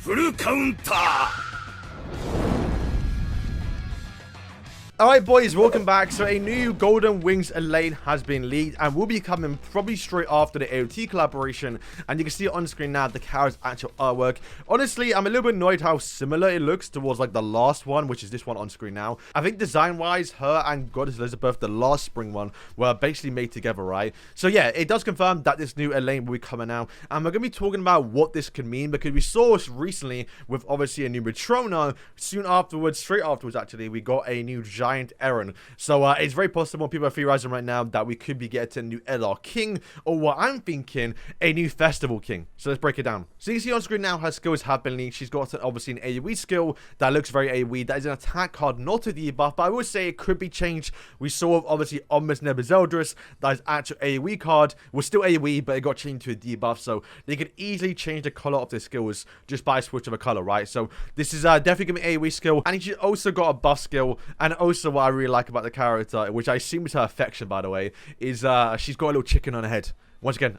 フルカウンター Alright boys, welcome back. So a new Golden Wings Elaine has been leaked and will be coming probably straight after the AOT collaboration, and you can see it on screen now, the character's actual artwork. Honestly, I'm a little bit annoyed how similar it looks towards like the last one, which is this one on screen now. I think design wise, her and Goddess Elizabeth, the last spring one, were basically made together, right? So yeah, it does confirm that this new Elaine will be coming out, and we're going to be talking about what this could mean, because we saw us recently with obviously a new Matrona. Soon afterwards, straight afterwards actually, we got a new giant Eren. So it's very possible, people are theorizing right now, that we could be getting a new LR King, or what I'm thinking, a new Festival King. So let's break it down. So you can see on screen now her skills have been leaked. She's got obviously an AoE skill that looks very AoE. That is an attack card, not a debuff, but I would say it could be changed. We saw obviously Omnis Nebuzeldris, that is actual AoE card, was still AoE, but it got changed to a debuff, so they could easily change the color of their skills just by a switch of a color, right? So this is definitely going to be an AoE skill, and she's also got a buff skill. And also what I really like about the character, which I assume is her affection by the way, is she's got a little chicken on her head. Once again,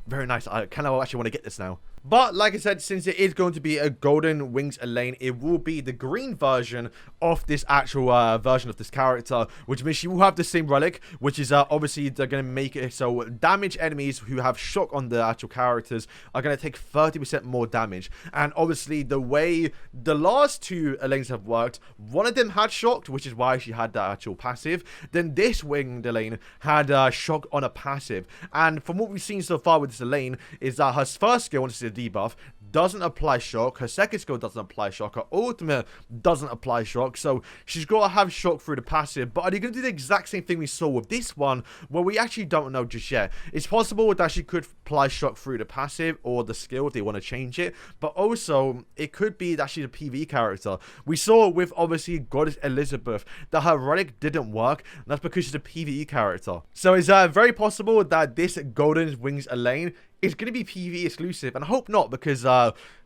very nice. I kind of actually want to get this now. But like I said, since it is going to be a Golden Wings Elaine, it will be the green version of this actual version of this character, which means she will have the same relic, which is obviously they're going to make it so damage enemies who have shock on the actual characters are going to take 30% more damage. And obviously the way the last two Elaines have worked, one of them had shocked, which is why she had that actual passive. Then this winged Elaine had shock on a passive. And from what we've seen so far with this Elaine is that her first skill, once it's a debuff, doesn't apply shock. Her second skill doesn't apply shock. Her ultimate doesn't apply shock. So she's got to have shock through the passive. But are they going to do the exact same thing we saw with this one? Well, we actually don't know just yet. It's possible that she could apply shock through the passive or the skill if they want to change it. But also, it could be that she's a PvE character. We saw with obviously Goddess Elizabeth that her relic didn't work. And that's because she's a PvE character. So it's very possible that this Golden Wings Elaine is going to be PvE exclusive, and I hope not, because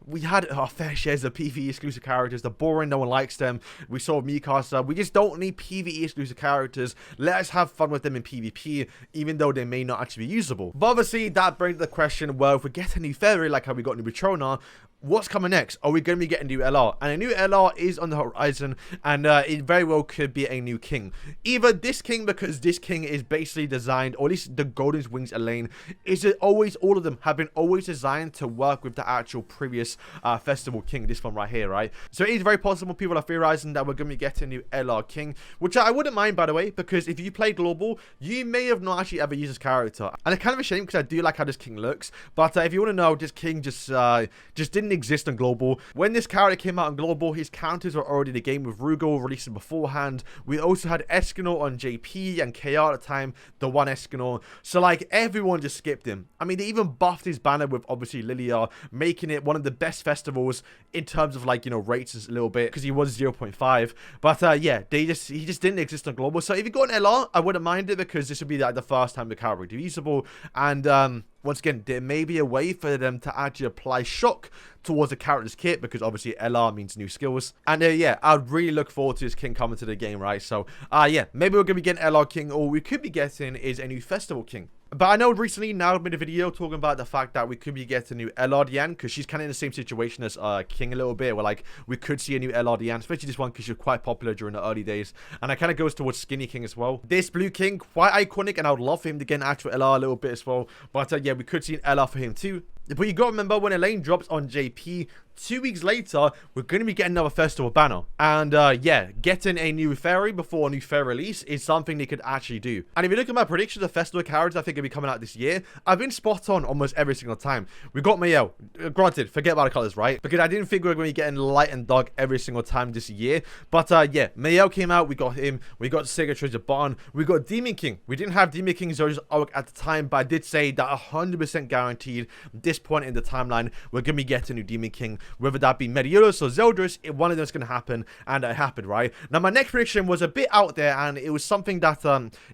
we had our fair shares of PvE exclusive characters. They're boring, no one likes them. We saw Mikasa. We just don't need PvE exclusive characters. Let us have fun with them in PvP, even though they may not actually be usable. But obviously, that brings the question, well, if we get a new fairy, like how we got new Matrona, what's coming next? Are we going to be getting a new LR? And a new LR is on the horizon, and it very well could be a new king. Either this king, because this king is basically designed, or at least the Golden Wings Elaine, is it always, all of them have been always designed to work with the actual previous Festival King, this one right here, right? So it is very possible people are theorizing that we're going to be getting a new LR King, which I wouldn't mind, by the way, because if you play Global, you may have not actually ever used this character. And it's kind of a shame, because I do like how this king looks, but if you want to know, this king just didn't exist on Global. When this character came out on Global, his counters were already in the game with Rugal releasing beforehand. We also had Escanor on JP and KR at the time, the one Escanor. So like everyone just skipped him. I mean, they even buffed his banner with obviously Lilia, making it one of the best festivals in terms of like, you know, rates a little bit, because he was 0.5. But yeah, he just didn't exist on Global. So if you got an LR, I wouldn't mind it, because this would be like the first time the character would be usable. And once again, there may be a way for them to actually apply shock towards the character's kit, because obviously LR means new skills. And yeah, I'd really look forward to this king coming to the game, right? So yeah, maybe we're going to be getting LR King, or we could be getting is a new Festival King. But I know recently now I've made a video talking about the fact that we could be getting a new LR Diane, because she's kind of in the same situation as King a little bit, where like we could see a new LR Diane, especially this one because she was quite popular during the early days. And that kind of goes towards Skinny King as well. This Blue King, quite iconic, and I would love for him to get an actual LR a little bit as well. But yeah, we could see an LR for him too. But you got to remember, when Elaine drops on JP, 2 weeks later, we're going to be getting another festival banner. And yeah, getting a new fairy before a new fairy release is something they could actually do. And if you look at my predictions of festival characters I think will be coming out this year, I've been spot on almost every single time. We got Mayo. Granted, forget about the colors, right? Because I didn't think we were going to be getting light and dark every single time this year. But yeah, Mayo came out, we got him. We got Sega Treasure Barn. We got Demon King. We didn't have Demon King Zoro's arc at the time, but I did say that 100% guaranteed this point in the timeline we're going to be getting a new Demon King, whether that be Medielos or Zeldris. One of them is going to happen, and it happened, right? Now my next prediction was a bit out there, and it was something that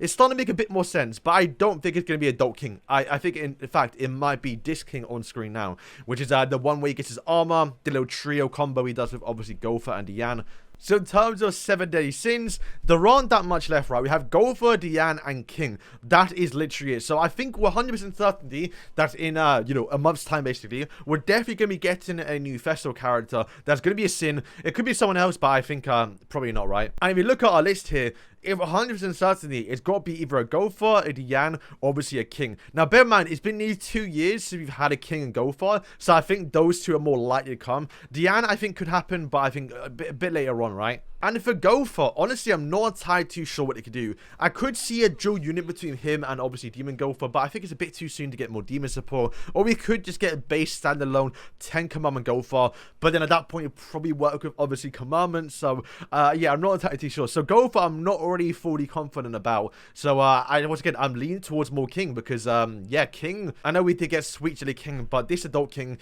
it's starting to make a bit more sense, but I don't think it's going to be Adult King. I think in fact it might be Disc King on screen now, which is the one where he gets his armor, the little trio combo he does with obviously Gopher and Diane. So in terms of 7 deadly sins, there aren't that much left, right? We have Gopher, Diane, and King. That is literally it. So I think we're 100% certainty that in, a month's time, basically, we're definitely going to be getting a new festival character. That's going to be a sin. It could be someone else, but I think probably not, right? And if you look at our list here, if 100% certainty, it's got to be either a Gopher, a Diane, or obviously a King. Now, bear in mind, it's been nearly 2 years since we've had a King and Gopher, so I think those two are more likely to come. Diane, I think, could happen, but I think a bit later on, right? And for Gopher, honestly, I'm not entirely too sure what it could do. I could see a dual unit between him and obviously Demon Gopher, but I think it's a bit too soon to get more Demon support. Or we could just get a base standalone 10 Commandment Gopher, but then at that point, you'll probably work with obviously Commandment. So, yeah, I'm not entirely too sure. So Gopher, I'm not already fully confident about. So, once again, I'm leaning towards more King because, yeah, King, I know we did get Sweet Jelly King, but this Adult King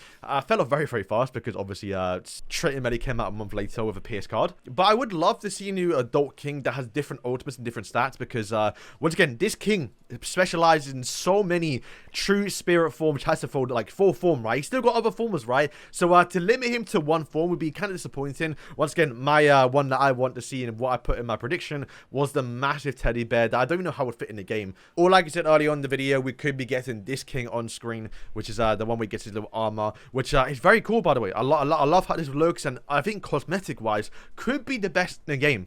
fell off very, very fast because obviously Triton Melly came out a month later with a PS card. But I would love to see a new Adult King that has different ultimates and different stats because, once again, this King specializes in so many true spirit forms, which has to fold like 4 form, right? He's still got other forms, right? So to limit him to 1 form would be kind of disappointing. Once again, my one that I want to see and what I put in my prediction was the massive teddy bear that I don't even know how it would fit in the game. Or like I said earlier on in the video, we could be getting this King on screen, which is the one where he gets his little armor, which is very cool, by the way. I love how this looks, and I think cosmetic wise could be the best in the game.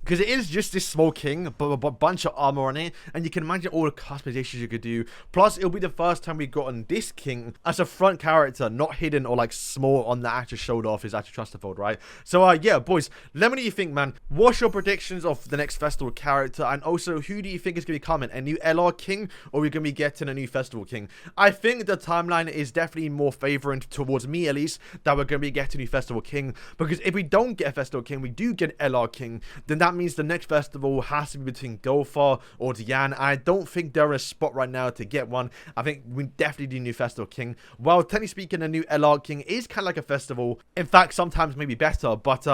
Because it is just this small King, but a bunch of armor on it, and you can imagine all the customizations you could do. Plus, it'll be the first time we've gotten this King as a front character, not hidden or like small on the actual shoulder of his actual Trusterfold, right? So, yeah, boys, let me know what you think, man. What's your predictions of the next festival character? And also, who do you think is going to be coming? A new LR King, or are we going to be getting a new festival King? I think the timeline is definitely more favoring towards me, at least, that we're going to be getting a new festival King. Because if we don't get a festival King, we do get an LR King, then that means the next festival has to be between Gopher or Diane. I don't think they're in a spot right now to get one. I think we definitely need a new festival King. Well, technically speaking, a new LR King is kind of like a festival. In fact, sometimes maybe better. But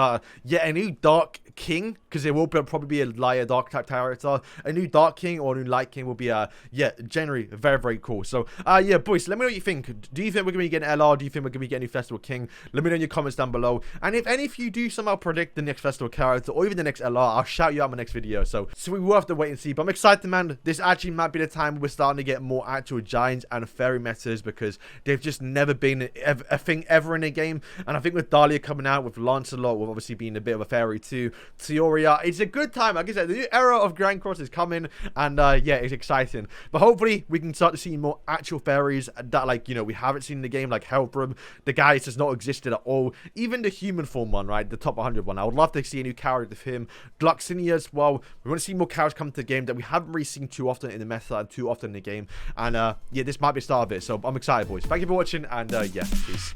yeah, a new Dark King, because it will probably be a liar Dark type character. A new Dark King or a new Light King will be yeah, generally very, very cool. So yeah, boys, let me know what you think. Do you think we're going to be getting LR? Do you think we're going to be getting a new festival King? Let me know in your comments down below. And if any of you do somehow predict the next festival character or even the next LR, I'll shout you out in my next video. So we will have to wait and see. But I'm excited, man. This actually might be the time we're starting to get more actual giants and fairy metas, because they've just never been a thing ever in a game. And I think with Dahlia coming out, with Lancelot, with obviously being a bit of a fairy too, Theoria, it's a good time. Like I said, the new era of Grand Cross is coming, and yeah, it's exciting. But hopefully we can start to see more actual fairies that, like, you know, we haven't seen in the game, like Helbram. The guy does not existed at all. Even the human form one, right, the top 100 one, I would love to see a new character of him. Gluxinia as well. We want to see more characters come to the game that we haven't really seen too often in the meta and too often in the game. And yeah, this might be the start of it. So I'm excited, boys. Thank you for watching, and yeah, peace.